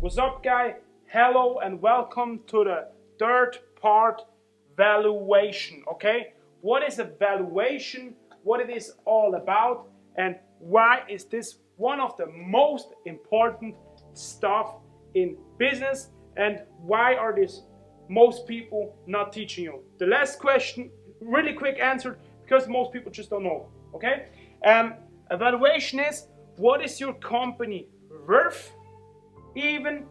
What's up, guy? Hello and welcome to the third part, valuation. Okay, what is a valuation, what it is all about, and why is this one of the most important stuff in business, and why are this most people not teaching you? The last question, really quick answer, because most people just don't know. Okay, evaluation is what is your company worth even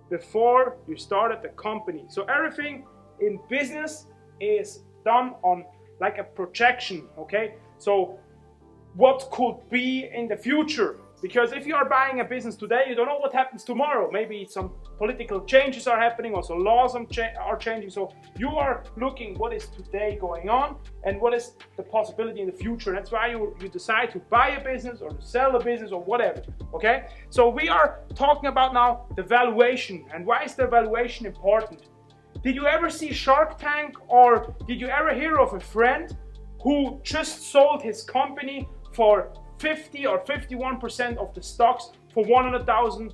before you started the company. So everything in business is done on like a projection. Okay, so what could be in the future, because if you are buying a business today, you don't know what happens tomorrow. Maybe some political changes are happening, also laws are changing. So you are looking what is today going on and what is the possibility in the future. That's why you decide to buy a business or to sell a business or whatever. Okay, so we are talking about now the valuation. And why is the valuation important? Did you ever see Shark Tank, or did you ever hear of a friend who just sold his company for 50 or 51% of the stocks for 100,000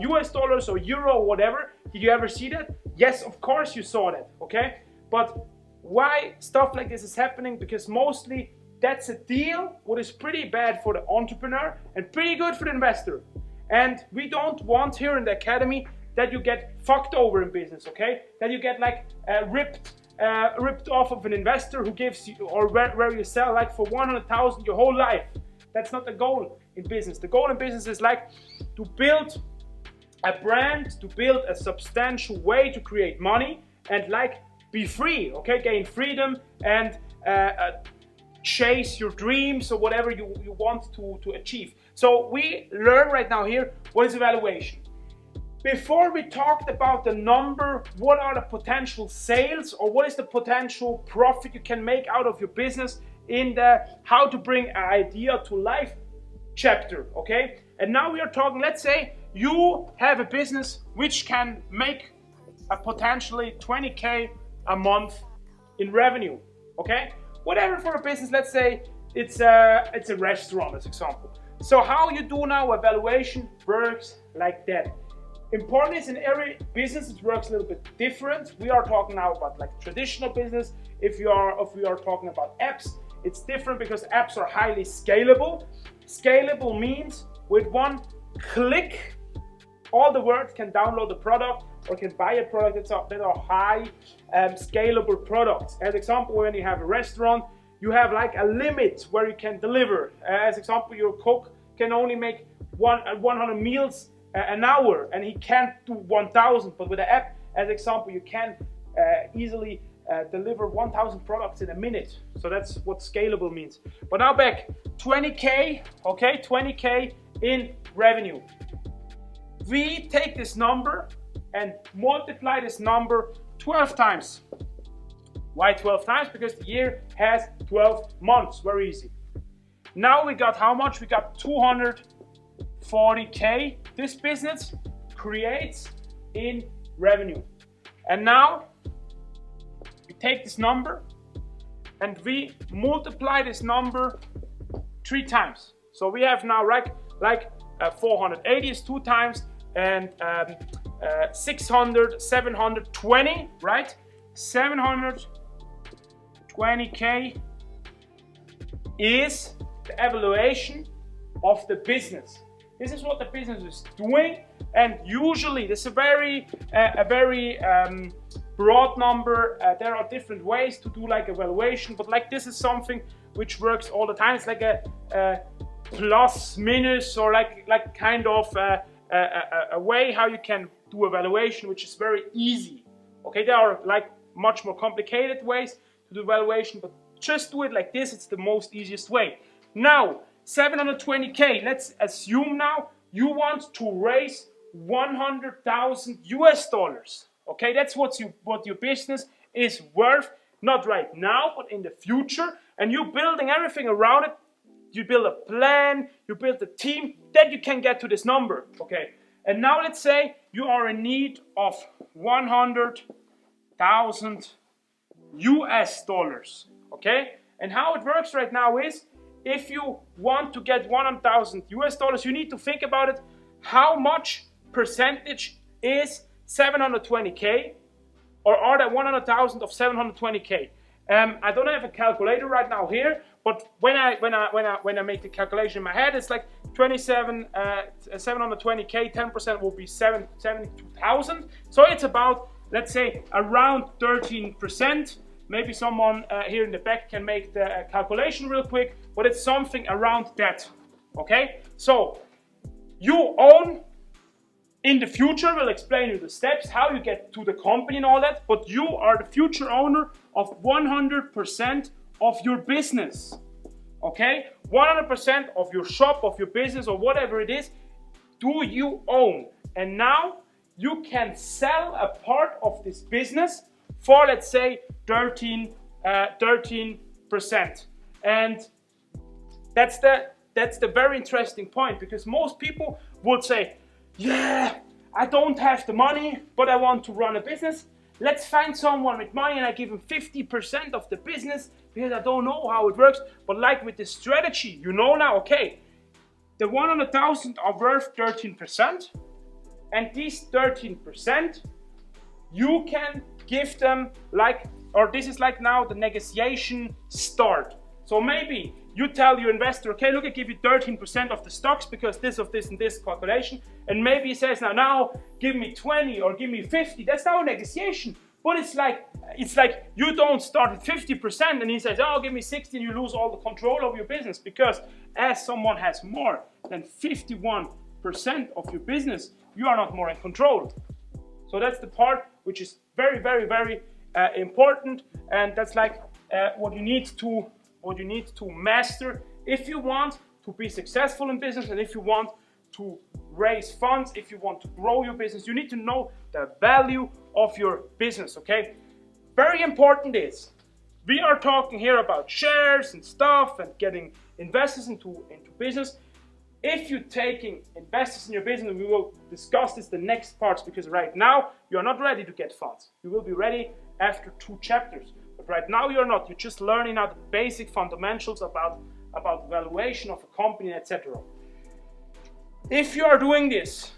US dollars or euro or whatever? Did you ever see that? Yes, of course you saw that. Okay, but why stuff like this is happening? Because mostly that's a deal what is pretty bad for the entrepreneur and pretty good for the investor. And we don't want here in the academy that you get fucked over in business. Okay, that you get like ripped off of an investor who gives you, or where you sell like for 100,000 your whole life. That's not the goal in business. The goal in business is like to build a brand, to build a substantial way to create money and like be free, okay? Gain freedom and chase your dreams or whatever you want to achieve. So we learn right now here what is evaluation. Before we talked about the number, what are the potential sales or what is the potential profit you can make out of your business in the how to bring an idea to life chapter, okay? And now we are talking, let's say you have a business which can make a potentially 20K a month in revenue, okay? Whatever for a business, let's say it's a restaurant as example. So how you do now evaluation works like that. Important is in every business it works a little bit different. We are talking now about like traditional business. If we are talking about apps, it's different because apps are highly scalable. Scalable means with one click, all the world can download the product or can buy a product that are high scalable products. As example, when you have a restaurant, you have like a limit where you can deliver. As example, your cook can only make 100 meals an hour and he can't do 1,000. But with the app, as example, you can easily deliver 1,000 products in a minute. So that's what scalable means. But now back, 20K, okay, 20K in revenue. We take this number and multiply this number 12 times. Why 12 times? Because the year has 12 months, very easy. Now we got how much? We got 240K. This business creates in revenue. And now we take this number and we multiply this number 3 times. So we have now like 480 is 2 times, and 600, 720, right? 720K is the evaluation of the business. This is what the business is doing, and usually this is a very broad number. There are different ways to do like evaluation, but like this is something which works all the time. It's like a plus minus, or like kind of a way how you can do evaluation, which is very easy. Okay, there are like much more complicated ways to do evaluation, but just do it like this. It's the most easiest way. Now 720K, let's assume now you want to raise 100,000 US dollars. Okay, that's what your business is worth, not right now, but in the future. And you're building everything around it. You build a plan, you build a team, that you can get to this number. Okay, and now let's say you are in need of 100,000 US dollars. Okay, and how it works right now is, if you want to get 100,000 US dollars, you need to think about it. How much percentage is 720K, or are there 100,000 of 720K? I don't have a calculator right now here, but when I make the calculation in my head, it's like 720K, 10% will be 72,000. So it's about, let's say, around 13%. Maybe someone here in the back can make the calculation real quick, but it's something around that. Okay, so you own. In the future, we'll explain you the steps, how you get to the company and all that, but you are the future owner of 100% of your business, okay? 100% of your shop, of your business, or whatever it is, do you own. And now you can sell a part of this business for, let's say, 13%. And that's the very interesting point, because most people would say, yeah, I don't have the money, but I want to run a business. Let's find someone with money and I give him 50% of the business because I don't know how it works. But like with the strategy, you know now, okay, the 100,000 are worth 13%, and these 13%, you can give them like, or this is like now the negotiation start. So maybe you tell your investor, okay, look, I give you 13% of the stocks because this of this and this calculation. And maybe he says, now give me 20 or give me 50. That's now a negotiation. But it's like you don't start at 50% and he says, oh, give me 60, and you lose all the control of your business, because as someone has more than 51% of your business, you are not more in control. So that's the part which is very, very, very important, and that's like what you need to master if you want to be successful in business, and if you want to raise funds, if you want to grow your business. You need to know the value of your business, okay? Very important is, we are talking here about shares and stuff and getting investors into business. If you're taking investors in your business, we will discuss this the next parts, because right now you're not ready to get funds. You will be ready after 2 chapters. But right now you're not. You're just learning out the basic fundamentals about valuation of a company, etc. If you are doing this,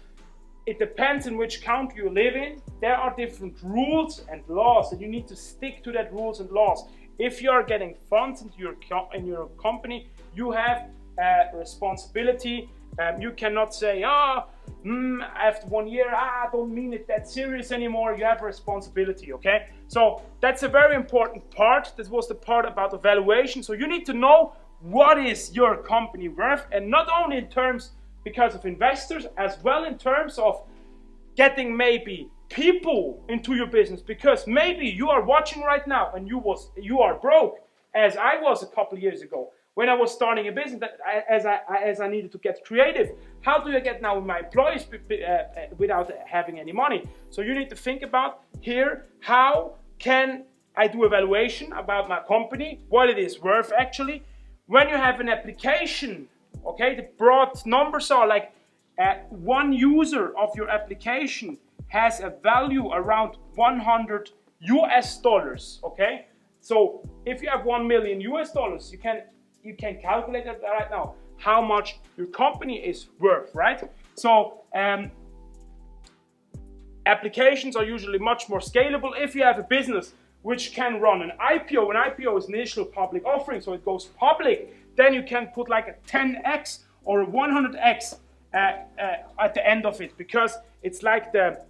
it depends in which country you live in. There are different rules and laws, and you need to stick to that rules and laws. If you are getting funds into your company, you have a responsibility. You cannot say, after 1 year, I don't mean it that serious anymore. You have a responsibility, okay? So that's a very important part. This was the part about the valuation. So you need to know what is your company worth, and not only in terms because of investors, as well in terms of getting maybe people into your business, because maybe you are watching right now and you are broke, as I was a couple of years ago. When I was starting a business, as I needed to get creative, how do I get now my employees without having any money? So you need to think about here, how can I do a valuation about my company, what it is worth actually. When you have an application, okay, the broad numbers are like one user of your application has a value around $100 US, okay? So if you have $1 million US, you can calculate that right now, how much your company is worth, right? So applications are usually much more scalable. If you have a business which can run an IPO is an initial public offering, so it goes public, then you can put like a 10x or a 100x at the end of it, because it's like the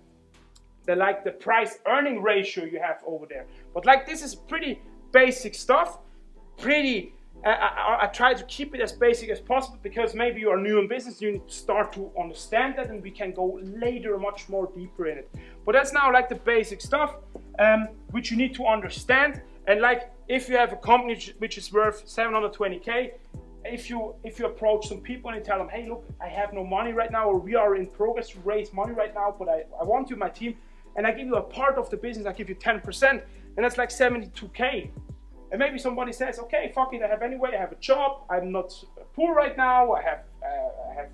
price earning ratio you have over there. But like, this is pretty basic stuff, I try to keep it as basic as possible, because maybe you are new in business, you need to start to understand that, and we can go later much more deeper in it. But that's now like the basic stuff which you need to understand. And like, if you have a company which is worth 720K, if you approach some people and you tell them, hey, look, I have no money right now, or we are in progress to raise money right now, but I want you, my team, and I give you a part of the business, I give you 10%, and that's like 72K. And maybe somebody says, okay, fuck it, I have anyway, I have a job, I'm not poor right now, I have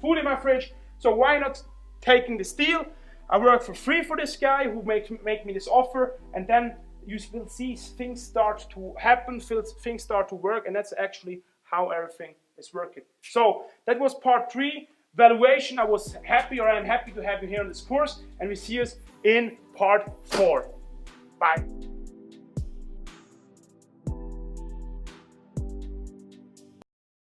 food in my fridge, so why not taking this deal? I work for free for this guy who make me this offer, and then you will see things start to happen, things start to work, and that's actually how everything is working. So that was part 3 valuation. I was happy, or I'm happy to have you here on this course, and we see us in part 4. Bye.